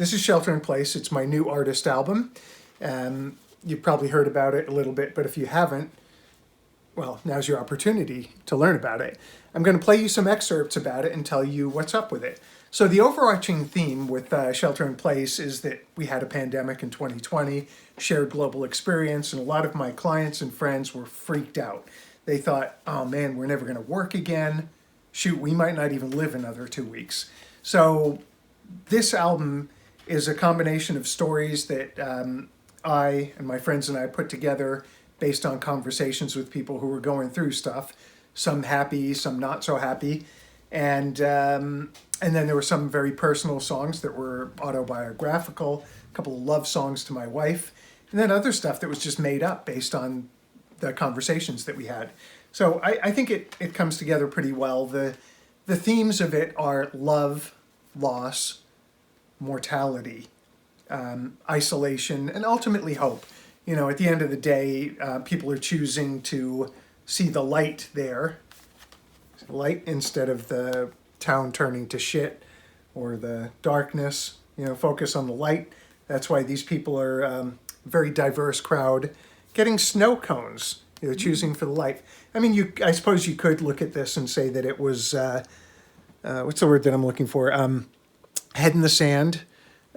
This is Shelter in Place. It's my new artist album. You've probably heard about it a little bit, but if you haven't, well, now's your opportunity to learn about it. I'm going to play you some excerpts about it and tell you what's up with it. So the overarching theme with Shelter in Place is that we had a pandemic in 2020, shared global experience, and a lot of my clients and friends were freaked out. They thought, oh man, we're never going to work again. Shoot, we might not even live another 2 weeks. So this album is a combination of stories that I and my friends and I put together based on conversations with people who were going through stuff, some happy, some not so happy. And then there were some very personal songs that were autobiographical, a couple of love songs to my wife, and then other stuff that was just made up based on the conversations that we had. So I think it comes together pretty well. The themes of it are love, loss, mortality, isolation, and ultimately hope. You know, at the end of the day, people are choosing to see the light there, light instead of the town turning to shit or the darkness. You know, focus on the light. That's why these people are a very diverse crowd getting snow cones. You know, choosing for the light. I mean, I suppose you could look at this and say that it was, what's the word that I'm looking for? Head in the sand.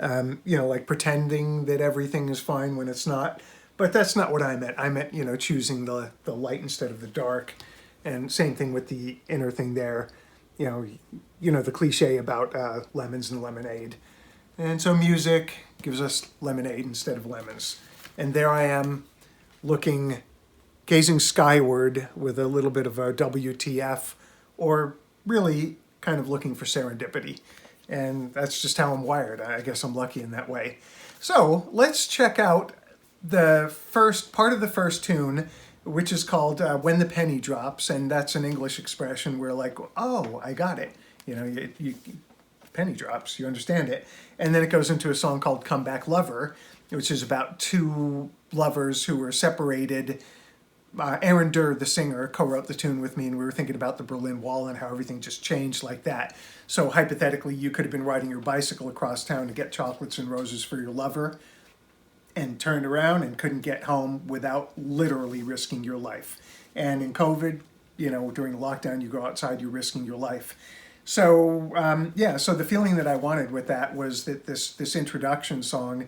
You know, like pretending that everything is fine when it's not. But that's not what I meant. I meant, you know, choosing the light instead of the dark. And same thing with the inner thing there. You know the cliche about lemons and lemonade. And so music gives us lemonade instead of lemons. And there I am gazing skyward with a little bit of a WTF, or really kind of looking for serendipity. And that's just how I'm wired. I guess I'm lucky in that way. So let's check out the first part of the first tune, which is called When the Penny Drops. And that's an English expression where like, oh, I got it. You know, you penny drops, you understand it. And then it goes into a song called Come Back Lover, which is about two lovers who were separated. Aaron Durr, the singer, co-wrote the tune with me, and we were thinking about the Berlin Wall and how everything just changed like that. So hypothetically, you could have been riding your bicycle across town to get chocolates and roses for your lover and turned around and couldn't get home without literally risking your life. And in COVID, you know, during lockdown, you go outside, you're risking your life. So, so the feeling that I wanted with that was that this introduction song,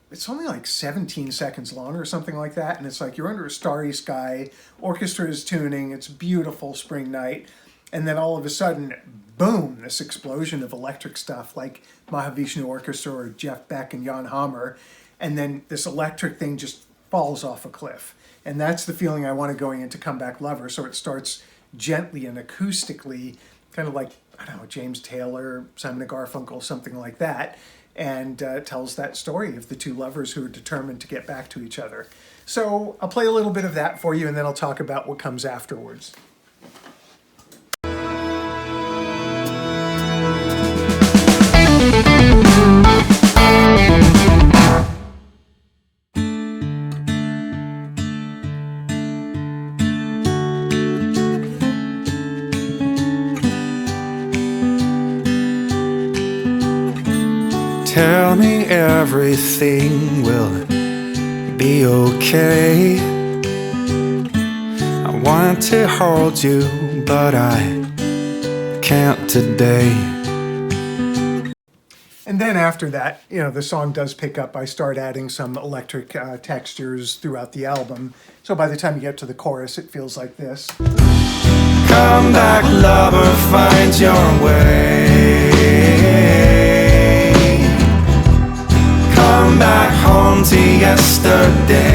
it's only like 17 seconds long or something like that. And it's like you're under a starry sky, orchestra is tuning, it's a beautiful spring night. And then all of a sudden, boom, this explosion of electric stuff like Mahavishnu Orchestra or Jeff Beck and Jan Hammer. And then this electric thing just falls off a cliff. And that's the feeling I wanted going into Come Back Lover. So it starts gently and acoustically, kind of like, I don't know, James Taylor, Simon & Garfunkel, something like that. And tells that story of the two lovers who are determined to get back to each other. So I'll play a little bit of that for you, and then I'll talk about what comes afterwards. Tell me everything will be okay. I want to hold you, but I can't today. And then after that, you know, the song does pick up. I start adding some electric textures throughout the album. So by the time you get to the chorus, it feels like this. Come back, lover, find your way. Come back home to yesterday.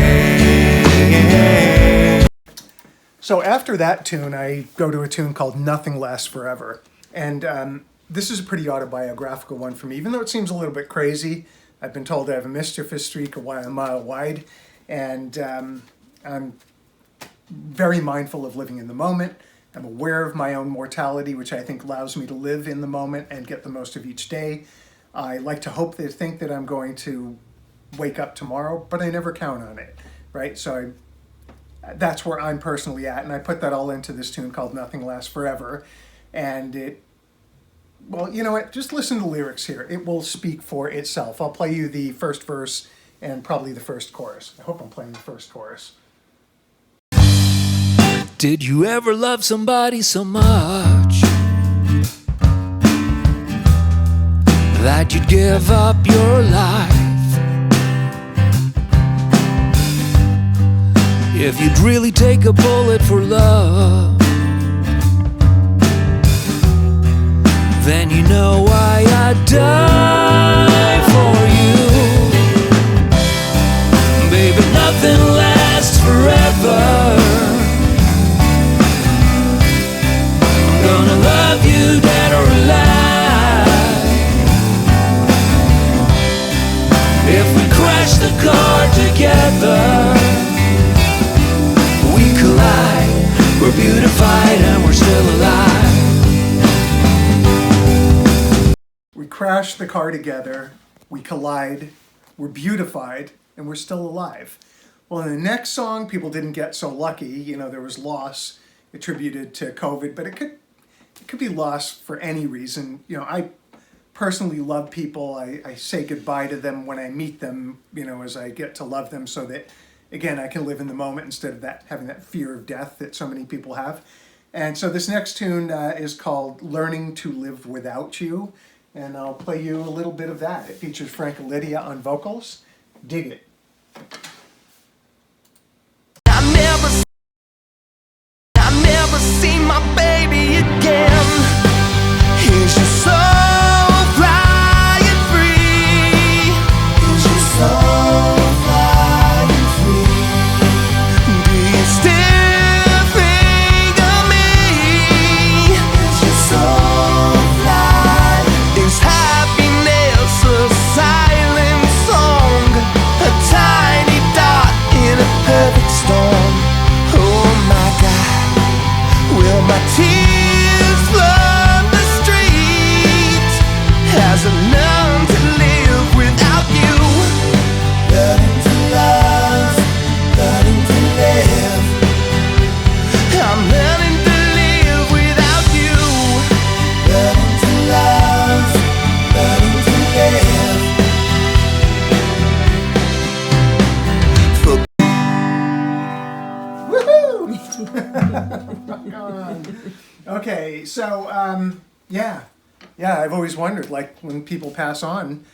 So after that tune, I go to a tune called Nothing Lasts Forever. And this is a pretty autobiographical one for me, even though it seems a little bit crazy. I've been told I have a mischievous streak a mile wide. And I'm very mindful of living in the moment. I'm aware of my own mortality, which I think allows me to live in the moment and get the most of each day. I like to think that I'm going to wake up tomorrow, but I never count on it, right? So that's where I'm personally at, and I put that all into this tune called Nothing Lasts Forever. And it Well, you know what? Just listen to the lyrics here. It will speak for itself. I'll play you the first verse and probably the first chorus. I hope I'm playing the first chorus. Did you ever love somebody so much that you'd give up your life? If you'd really take a bullet for love, then you know why I'd die for you. Baby, nothing lasts forever. I'm gonna love you dead or alive. If we crash the car together, we collide. We're beautified and we're still alive. We crash the car together, we collide, we're beautified, and we're still alive. Well, in the next song, people didn't get so lucky. You know, there was loss attributed to COVID, but it could be loss for any reason. You know, I personally love people. I say goodbye to them when I meet them, you know, as I get to love them, so that, again, I can live in the moment instead of having that fear of death that so many people have. And so this next tune is called Learning to Live Without You. And I'll play you a little bit of that. It features Frank and Lydia on vocals. Dig it. I never see my baby again. Is your soul flying free? Is your soul flying free? Do you still think of me? Is your soul flying? Is happiness a silent song? A tiny dot in a perfect storm. Oh my God, will my tears flood the streets as I learn to live without you? Learning to love, learning to live. I'm learning to live without you. Learning to love, learning to live. Rock on. Okay, so, yeah, I've always wondered, like, when people pass on,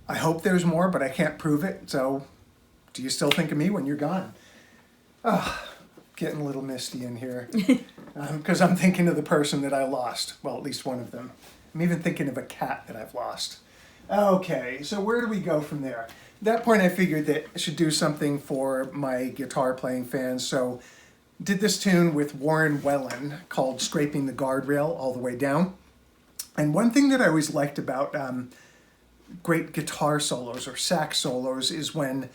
I hope there's more, but I can't prove it. So, do you still think of me when you're gone? Oh, getting a little misty in here. Because I'm thinking of the person that I lost. Well, at least one of them. I'm even thinking of a cat that I've lost. Okay, so where do we go from there? At that point, I figured that I should do something for my guitar playing fans, so did this tune with Warren Wellen called Scraping the Guardrail All the Way Down. And one thing that I always liked about great guitar solos or sax solos is when,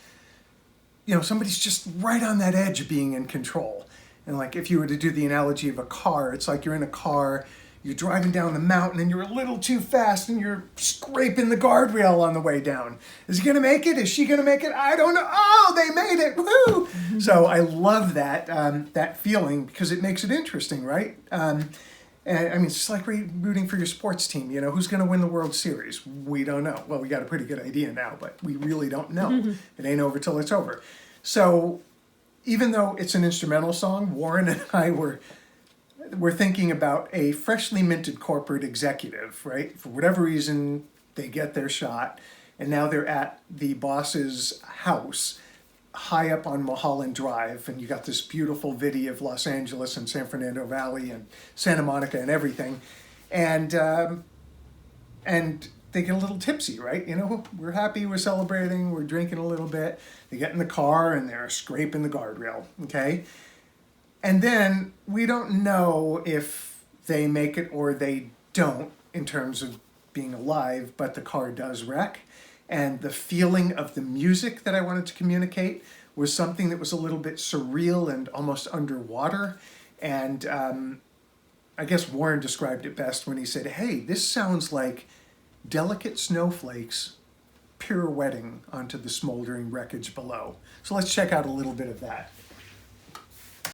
you know, somebody's just right on that edge of being in control. And like if you were to do the analogy of a car, it's like you're in a car, you're driving down the mountain and you're a little too fast and you're scraping the guardrail on the way down. Is he gonna make it? Is she gonna make it? I don't know. Oh, they made it, woo! So I love that, that feeling because it makes it interesting, right? And I mean, it's just like rooting for your sports team. You know, who's going to win the World Series? We don't know. Well, we got a pretty good idea now, but we really don't know. It ain't over till it's over. So even though it's an instrumental song, Warren and I were thinking about a freshly minted corporate executive, right? For whatever reason, they get their shot, and now they're at the boss's house high up on Mulholland Drive, and you got this beautiful video of Los Angeles and San Fernando Valley and Santa Monica and everything, and they get a little tipsy, right? You know, we're happy, we're celebrating, we're drinking a little bit. They get in the car and they're scraping the guardrail, okay? And then we don't know if they make it or they don't in terms of being alive, but the car does wreck. And the feeling of the music that I wanted to communicate was something that was a little bit surreal and almost underwater. And I guess Warren described it best when he said, hey, this sounds like delicate snowflakes pirouetting onto the smoldering wreckage below. So let's check out a little bit of that.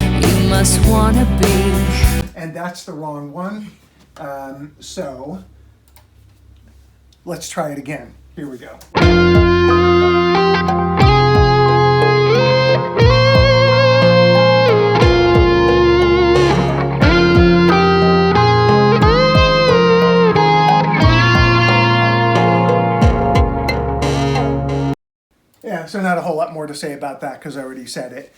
You must wanna be. And that's the wrong one. So let's try it again. Here we go. Yeah, so not a whole lot more to say about that because I already said it.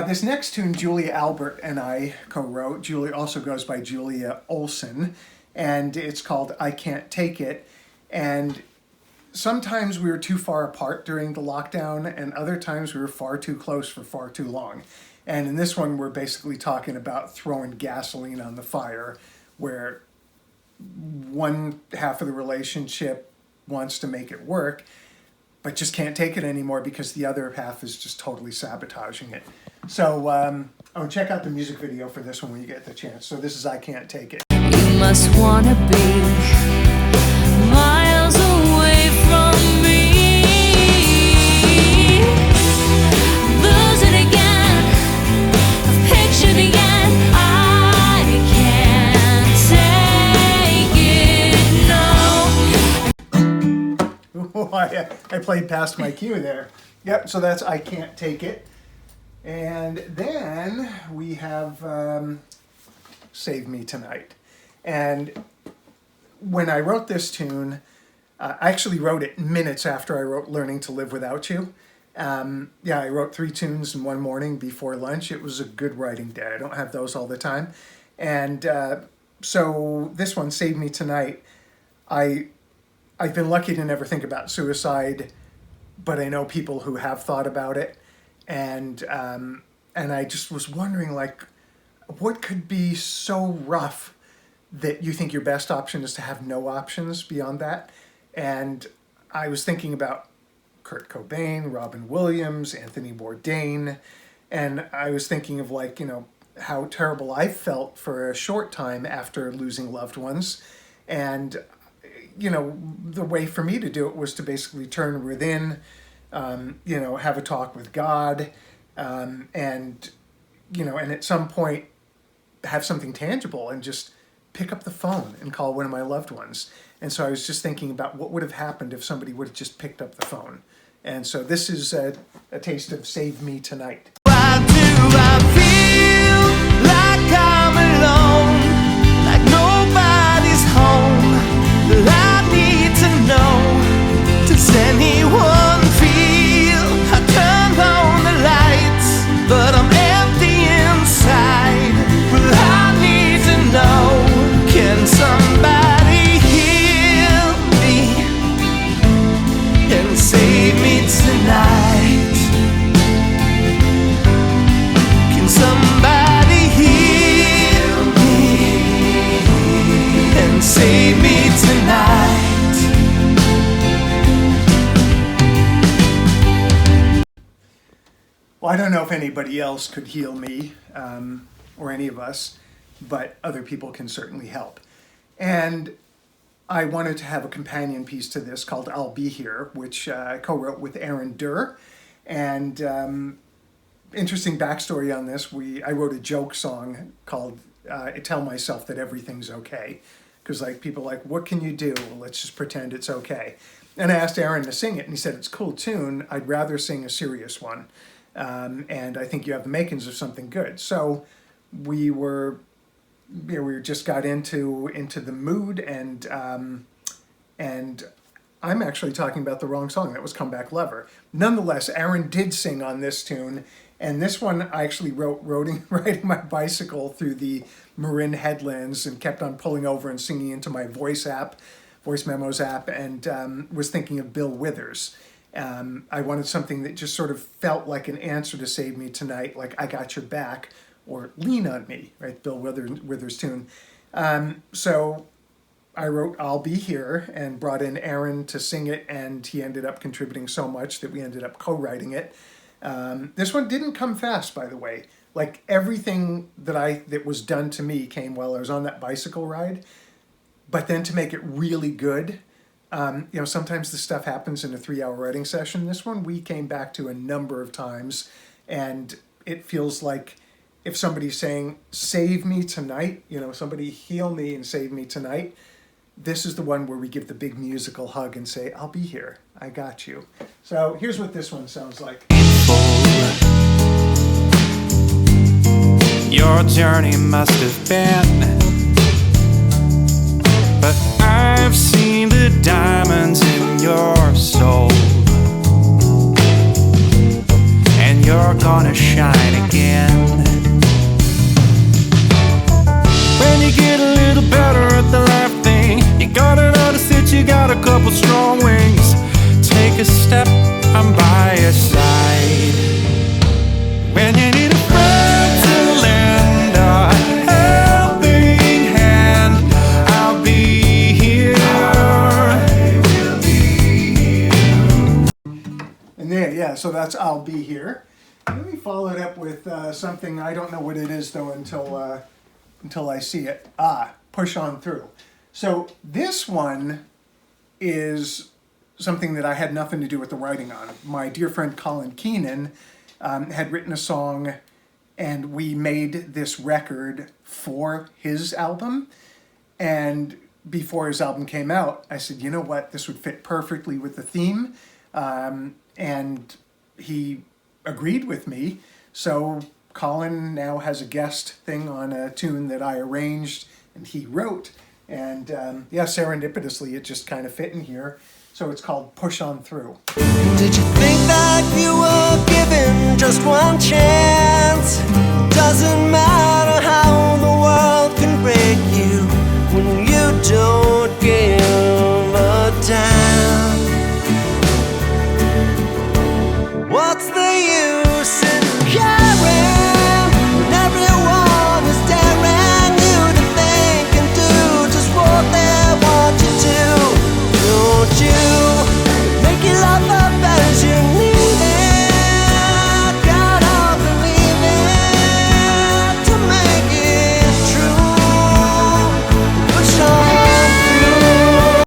This next tune, Julia Albert and I co-wrote. Julia also goes by Julia Olson, and it's called I Can't Take It. And sometimes we were too far apart during the lockdown, and other times we were far too close for far too long. And in this one, we're basically talking about throwing gasoline on the fire, where one half of the relationship wants to make it work, but just can't take it anymore because the other half is just totally sabotaging it. So, check out the music video for this one when you get the chance. So this is I Can't Take It. You must wanna be miles away from me. Lose it again, picture the end. I can't take it, no. I played past my cue there. Yep, so that's I Can't Take It. And then we have Save Me Tonight. And when I wrote this tune, I actually wrote it minutes after I wrote Learning to Live Without You. I wrote 3 tunes in one morning before lunch. It was a good writing day. I don't have those all the time. And so this one, Save Me Tonight, I've been lucky to never think about suicide, but I know people who have thought about it. And I just was wondering, like, what could be so rough that you think your best option is to have no options beyond that? And I was thinking about Kurt Cobain, Robin Williams, Anthony Bourdain, and I was thinking of, like, how terrible I felt for a short time after losing loved ones. And, the way for me to do it was to basically turn within, have a talk with God, and at some point have something tangible and just pick up the phone and call one of my loved ones. And so I was just thinking about what would have happened if somebody would have just picked up the phone. And so this is a taste of Save Me Tonight. Why do I feel like I'm alone, like nobody's home? Well, I need to know, does anyone feel I turned on the lights, but I'm empty inside? Well, I need to know, can somebody heal me and save me tonight? Can somebody heal me and save me tonight? Well, I don't know if anybody else could heal me, or any of us, but other people can certainly help. And I wanted to have a companion piece to this called I'll Be Here, which I co-wrote with Aaron Durr. And interesting backstory on this, I wrote a joke song called I Tell Myself That Everything's Okay. Because people are like, what can you do? Well, let's just pretend it's okay. And I asked Aaron to sing it, and he said, it's a cool tune. I'd rather sing a serious one. And I think you have the makings of something good. So we just got into the mood, and I'm actually talking about the wrong song. That was Come Back Lover. Nonetheless, Aaron did sing on this tune, and this one I actually wrote riding my bicycle through the Marin headlands and kept on pulling over and singing into my voice memos app, and was thinking of Bill Withers. I wanted something that just sort of felt like an answer to Save Me Tonight, like I Got Your Back, or Lean on Me, right? Bill Withers tune. So I wrote I'll Be Here and brought in Aaron to sing it, and he ended up contributing so much that we ended up co-writing it. This one didn't come fast, by the way. Like, everything that was done to me came while I was on that bicycle ride. But then to make it really good, sometimes this stuff happens in a 3-hour writing session. This one we came back to a number of times, and it feels like if somebody's saying, save me tonight, somebody heal me and save me tonight, this is the one where we give the big musical hug and say, I'll be here, I got you. So here's what this one sounds like. Your journey must have been, but I've seen the diamonds in your soul, and you're gonna shine again. When you get a little better at the life thing, you gotta notice that you got a couple strong wings. Take a step, I'm by your side. When you need a friend to lend a helping hand, I'll be here. I will be here. And there, yeah, so that's I'll Be Here. Let me follow it up with something, I don't know what it is though until I see it. Push On Through. So this one is something that I had nothing to do with the writing on. My dear friend Colin Keenan had written a song, and we made this record for his album. And before his album came out, I said, you know what, this would fit perfectly with the theme. And he agreed with me. So Colin now has a guest thing on a tune that I arranged and he wrote. And yeah, serendipitously, it just kind of fit in here. So it's called Push On Through. Did you think that you were given just one chance? Doesn't matter how the world can break you when you don't give a damn. What's the use in caring when everyone is daring you to think and do just what they want you to? Don't you make your life up as you need it? Gotta believe it to make it true. Push on through.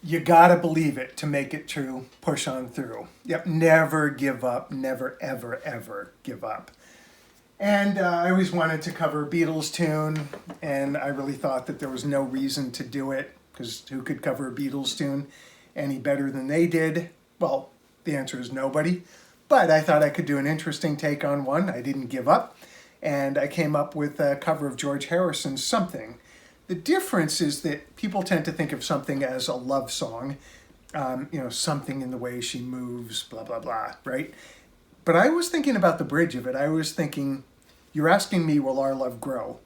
You gotta believe it to make it true. Push on through. Yep, never give up. Never, ever, ever give up. And I always wanted to cover a Beatles tune, and I really thought that there was no reason to do it, because who could cover a Beatles tune any better than they did? Well, the answer is nobody. But I thought I could do an interesting take on one. I didn't give up. And I came up with a cover of George Harrison's Something. The difference is that people tend to think of something as a love song, something in the way she moves, blah, blah, blah, right? But I was thinking about the bridge of it. I was thinking, you're asking me, will our love grow?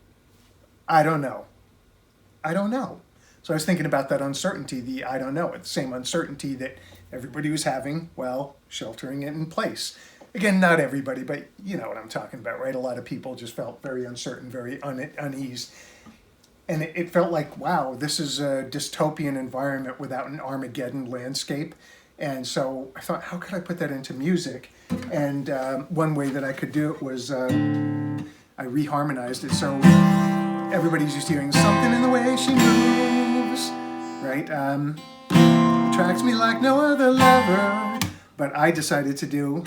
I don't know. I don't know. So I was thinking about that uncertainty, the I don't know, it's the same uncertainty that everybody was having while sheltering it in place. Again, not everybody, but you know what I'm talking about, right? A lot of people just felt very uncertain, very uneased. And it felt like, wow, this is a dystopian environment without an Armageddon landscape. And so I thought, how could I put that into music? And one way that I could do it was I reharmonized it. So everybody's used to hearing something in the way she moves, right? Attracts me like no other lover. But I decided to do...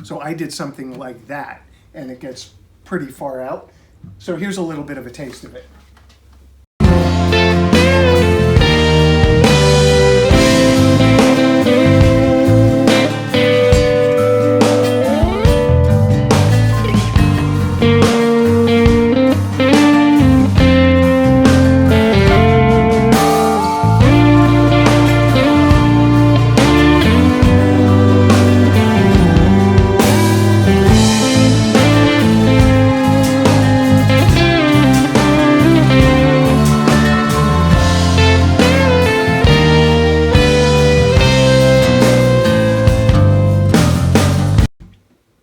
So I did something like that, and it gets pretty far out. So here's a little bit of a taste of it.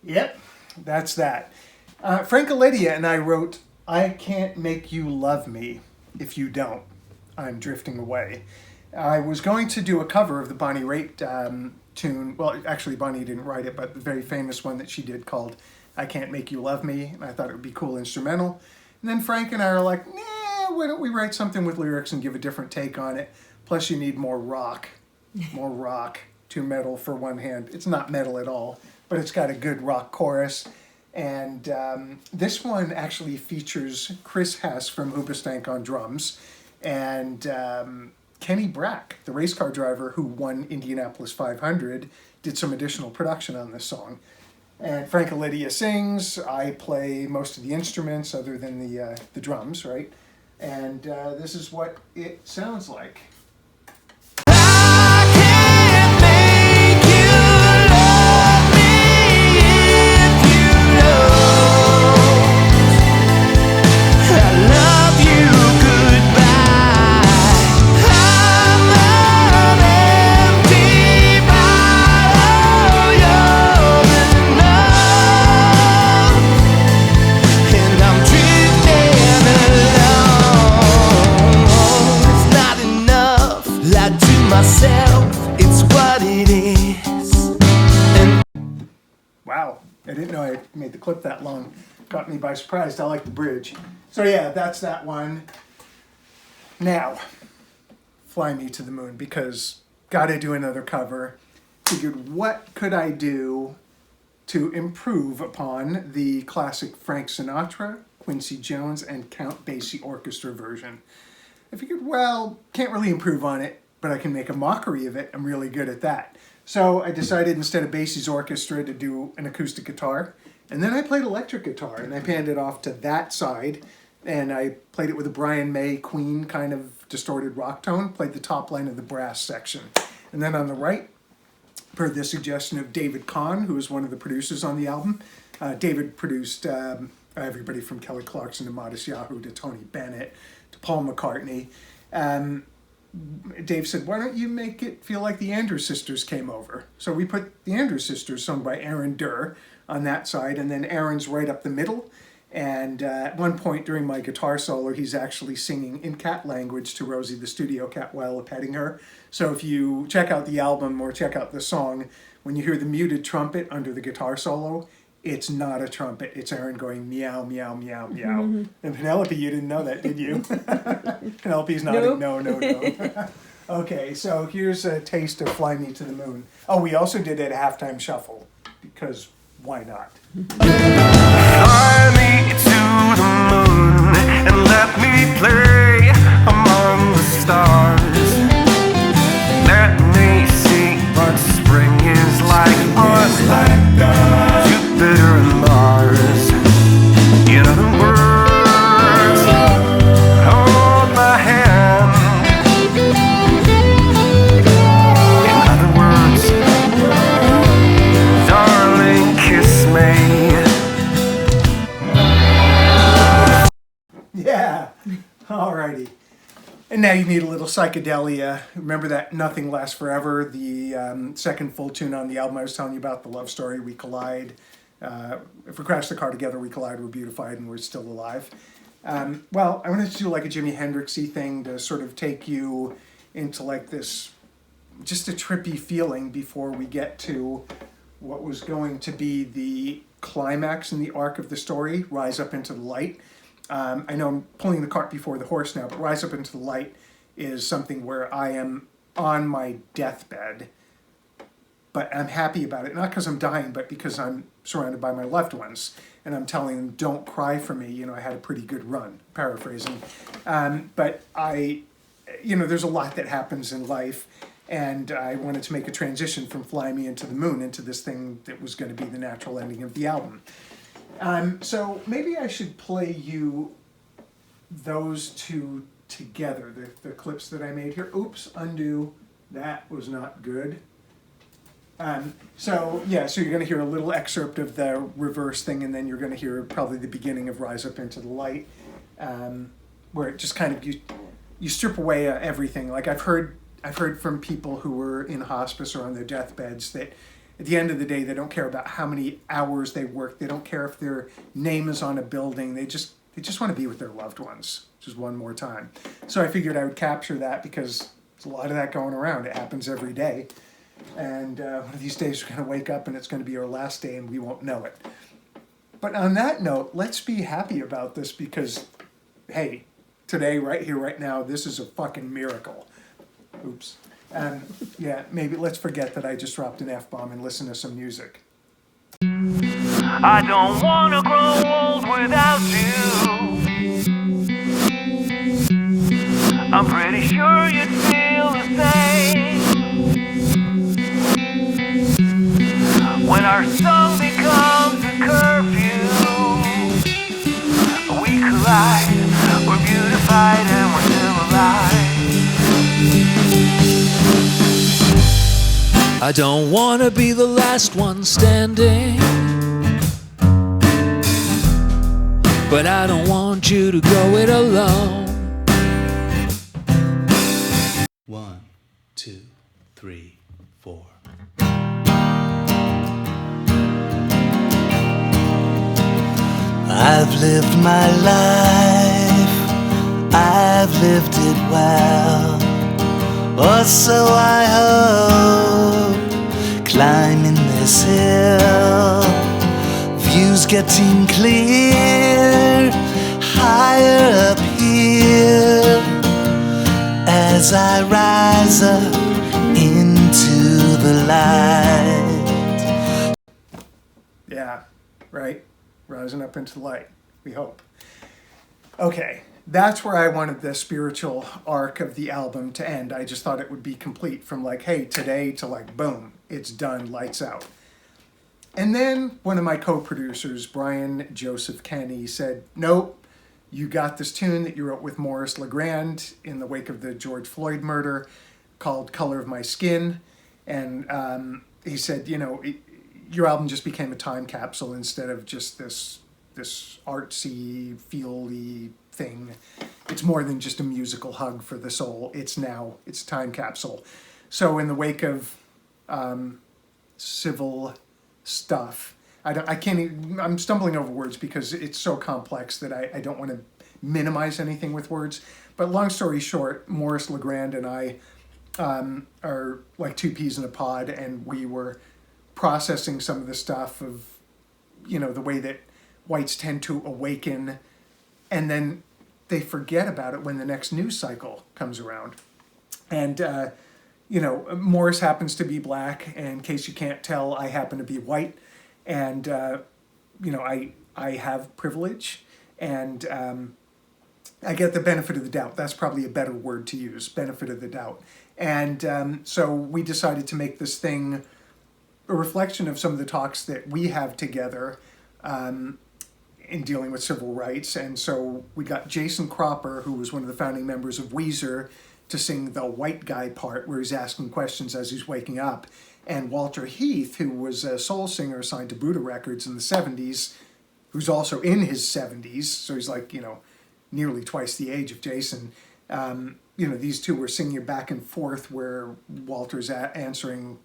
Yep, that's that. Frank and Lydia and I wrote, I Can't Make You Love Me If You Don't. I'm Drifting Away. I was going to do a cover of the Bonnie Raitt tune. Well, actually, Bonnie didn't write it, but the very famous one that she did called I Can't Make You Love Me. And I thought it would be cool instrumental. And then Frank and I are like, nah, why don't we write something with lyrics and give a different take on it? Plus, you need more rock. More rock to metal for one hand. It's not metal at all, but it's got a good rock chorus. And this one actually features Chris Hess from Hoobastank on drums, and Kenny Brack, the race car driver who won Indianapolis 500, did some additional production on this song. And Frank and Lydia sings. I play most of the instruments other than the drums, right? And this is what it sounds like. Wow, I didn't know I made the clip that long. Caught me by surprise. I like the bridge. So yeah, that's that one. Now, Fly Me to the Moon, because gotta do another cover. Figured what could I do to improve upon the classic Frank Sinatra, Quincy Jones, and Count Basie orchestra version. I figured, well, can't really improve on it, but I can make a mockery of it. I'm really good at that. So I decided instead of Basie's orchestra to do an acoustic guitar. And then I played electric guitar, and I panned it off to that side. And I played it with a Brian May Queen kind of distorted rock tone, played the top line of the brass section. And then on the right, per the suggestion of David Kahn, who was one of the producers on the album, David produced everybody from Kelly Clarkson to Modest Yahoo to Tony Bennett to Paul McCartney. Dave said, why don't you make it feel like the Andrews Sisters came over? So we put the Andrews Sisters, sung by Aaron Durr, on that side, and then Aaron's right up the middle. And at one point during my guitar solo, he's actually singing in cat language to Rosie the studio cat while petting her. So if you check out the album or check out the song, when you hear the muted trumpet under the guitar solo, it's not a trumpet. It's Aaron going meow, meow, meow, meow. And Penelope, you didn't know that, did you? Penelope's nodding, no. Okay, so here's a taste of Fly Me to the Moon. Oh, we also did it at halftime shuffle, because why not? Fly me to the moon and let me play among the stars. Let me see what spring is like on Jupiter and Mars. In other words, hold my hand. In other words, darling, kiss me. Yeah, alrighty. And now you need a little psychedelia. Remember that Nothing Lasts Forever, the second full tune on the album I was telling you about, the love story, We Collide. If we crash the car together, we collide, we're beautified, and we're still alive. Well, I wanted to do like a Jimi Hendrix-y thing to sort of take you into like this, just a trippy feeling before we get to what was going to be the climax in the arc of the story, Rise Up Into the Light. I know I'm pulling the cart before the horse now, but Rise Up Into the Light is something where I am on my deathbed, but I'm happy about it. Not because I'm dying, but because I'm surrounded by my loved ones. And I'm telling them, don't cry for me. You know, I had a pretty good run, paraphrasing. But there's a lot that happens in life. And I wanted to make a transition from Fly Me into the Moon into this thing that was going to be the natural ending of the album. So maybe I should play you those two together, the clips that I made here. Oops, undo. That was not good. So you're going to hear a little excerpt of the reverse thing, and then you're going to hear probably the beginning of Rise Up Into the Light, where it just kind of, you strip away everything. Like I've heard from people who were in hospice or on their deathbeds that at the end of the day, they don't care about how many hours they work. They don't care if their name is on a building. They just want to be with their loved ones, just one more time. So I figured I would capture that because there's a lot of that going around. It happens every day. And one of these days we're going to wake up and it's going to be our last day and we won't know it. But on that note, let's be happy about this because, hey, today, right here, right now, this is a fucking miracle. Oops. Maybe let's forget that I just dropped an F-bomb and listen to some music. I don't wanna grow old without you. I'm pretty sure you'd feel the same when our song becomes a curfew. We collide, we're beautified and we're still alive. I don't wanna be the last one standing, but I don't want you to go it alone. 1, 2, 3, 4. I've lived my life, I've lived it well, or so I hope. Climbing this hill, views getting clear, higher up here, as I rise up into the light. Yeah, right? Rising up into the light, we hope. Okay, that's where I wanted the spiritual arc of the album to end. I just thought it would be complete from like, hey, today to like, boom, it's done, lights out. And then one of my co-producers, Brian Joseph Kenny, said, nope, you got this tune that you wrote with Maurice LeGrand in the wake of the George Floyd murder called Color of My Skin. And he said, you know, your album just became a time capsule instead of just this artsy, feel-y thing. It's more than just a musical hug for the soul. It's a time capsule. So in the wake of civil stuff, I'm stumbling over words because it's so complex that I don't want to minimize anything with words. But long story short, Maurice LeGrand and I are like two peas in a pod, and we were processing some of the stuff of, you know, the way that whites tend to awaken, and then they forget about it when the next news cycle comes around. And, you know, Morris happens to be black, and in case you can't tell, I happen to be white. And, you know, I have privilege, and I get the benefit of the doubt. That's probably a better word to use, benefit of the doubt. And so we decided to make this thing a reflection of some of the talks that we have together in dealing with civil rights. And so we got Jason Cropper, who was one of the founding members of Weezer, to sing the white guy part where he's asking questions as he's waking up. And Walter Heath, who was a soul singer signed to Buddha Records in the 70s, who's also in his 70s, so he's like, you know, nearly twice the age of Jason. You know, these two were singing back and forth where Walter's answering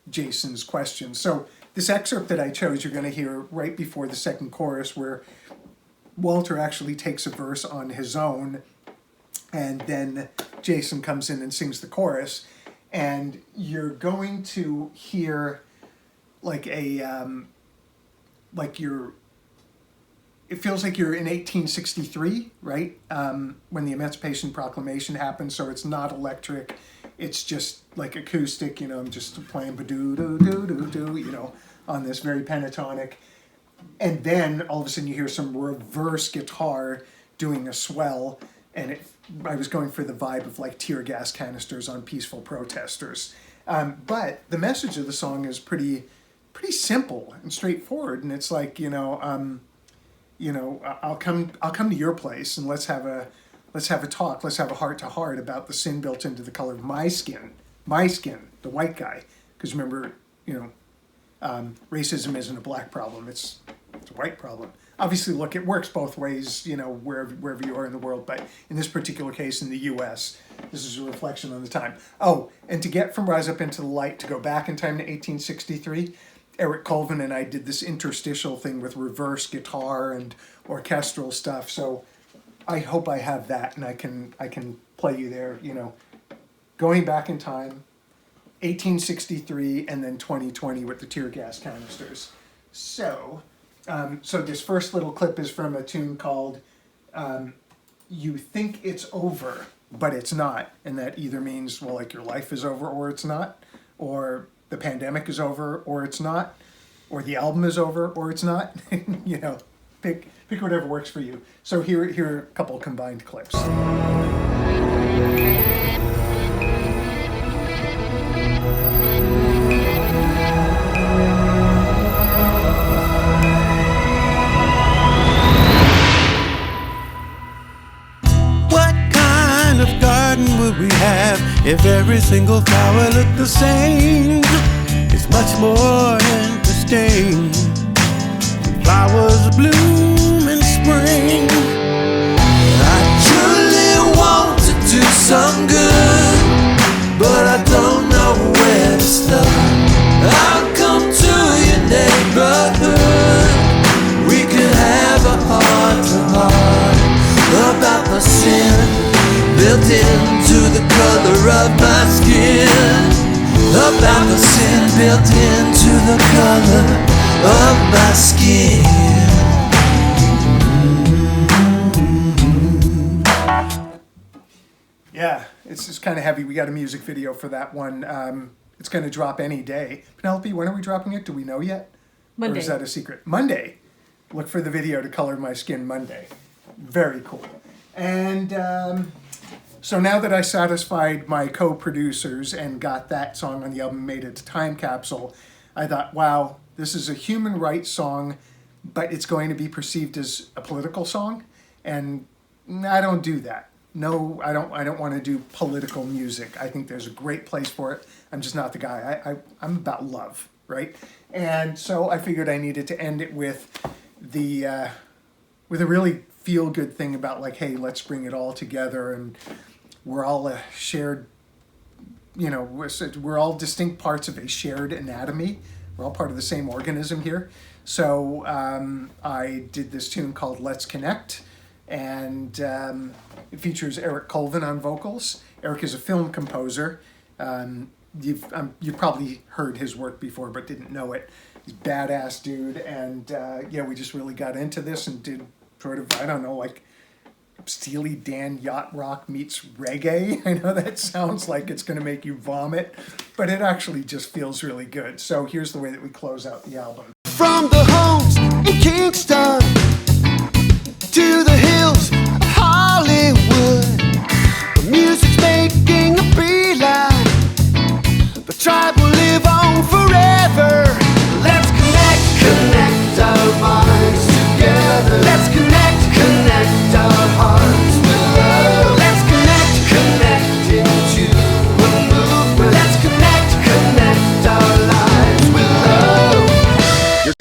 Jason's questions. So this excerpt that I chose, you're going to hear right before the second chorus, where Walter actually takes a verse on his own, and then Jason comes in and sings the chorus, and you're going to hear like it feels like you're in 1863, right? When the Emancipation Proclamation happened, so it's not electric. It's just like acoustic, you know, I'm just playing ba-doo-doo-doo-doo-doo, you know, on this very pentatonic. And then all of a sudden you hear some reverse guitar doing a swell, and I was going for the vibe of like tear gas canisters on peaceful protesters. But the message of the song is pretty simple and straightforward, and it's like, I'll come to your place and let's have a talk, let's have a heart to heart about the sin built into the color of my skin, the white guy. Because remember, racism isn't a black problem, it's a white problem. Obviously, look, it works both ways, you know, wherever you are in the world, but in this particular case, in the U.S., this is a reflection on the time. Oh, and to get from Rise Up Into the Light, to go back in time to 1863, Eric Colvin and I did this interstitial thing with reverse guitar and orchestral stuff, so I hope I have that, and I can play you there, you know, going back in time, 1863, and then 2020 with the tear gas canisters. So this first little clip is from a tune called You Think It's Over, But It's Not. And that either means, well, like your life is over or it's not, or the pandemic is over or it's not, or the album is over, or it's not. You know, pick whatever works for you. So here are a couple combined clips. What kind of garden would we have if every single flower looked the same? It's much more interesting. Flowers bloom in spring. I truly want to do some good, but I don't know where to start. I'll come to your neighborhood. We can have a heart-to-heart about the sin built into the color of my skin. About the sin built into the color of my skin. Yeah, it's just kind of heavy. We got a music video for that one. It's going to drop any day. Penelope, when are we dropping it? Do we know yet? Monday. Or is that a secret? Monday. Look for the video to color my skin Monday. Very cool. And so now that I satisfied my co-producers and got that song on the album, made it a time capsule, I thought, wow, this is a human rights song, but it's going to be perceived as a political song. And I don't do that. No, I don't want to do political music. I think there's a great place for it. I'm just not the guy. I'm about love, right? And so I figured I needed to end it with a really feel-good thing about like, hey, let's bring it all together, and we're all a shared, you know, we're all distinct parts of a shared anatomy. We're all part of the same organism here. So I did this tune called Let's Connect, and it features Eric Colvin on vocals. Eric is a film composer. You've probably heard his work before, but didn't know it. He's a badass dude, and yeah, we just really got into this and did sort of, I don't know, like Steely Dan yacht rock meets reggae. I know that sounds like it's going to make you vomit, but it actually just feels really good. So here's the way that we close out the album. From the homes in Kingston to the hills of Hollywood, the music's making a beeline. The tribe will live on forever. Let's connect our minds together. Let's connect our hearts with love. Let's connect into a movement. Let's connect our lives with love.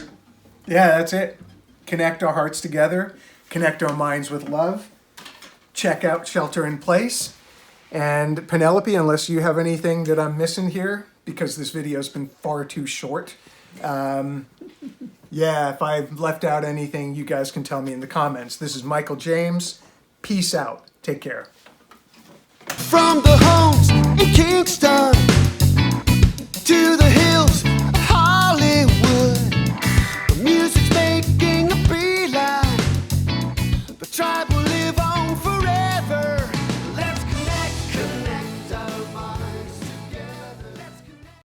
Yeah, that's it. Connect our hearts together, connect our minds with love. Check out Shelter in Place. And Penelope, unless you have anything that I'm missing here, because this video's been far too short. Yeah, if I've left out anything, you guys can tell me in the comments. This is Michael James. Peace out. Take care. From the homes in Kingston